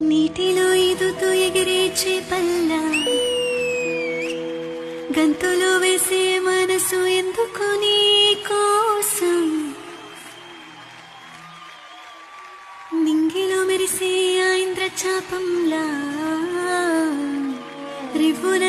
నీటిలో ఈదుతూ ఎగిరే చేపల్లా గంతులు వేసే మనసు ఎందుకు నీ కోసం నింగిలో మెరిసే ఆ ఇంద్రచాపంలా రివ్వున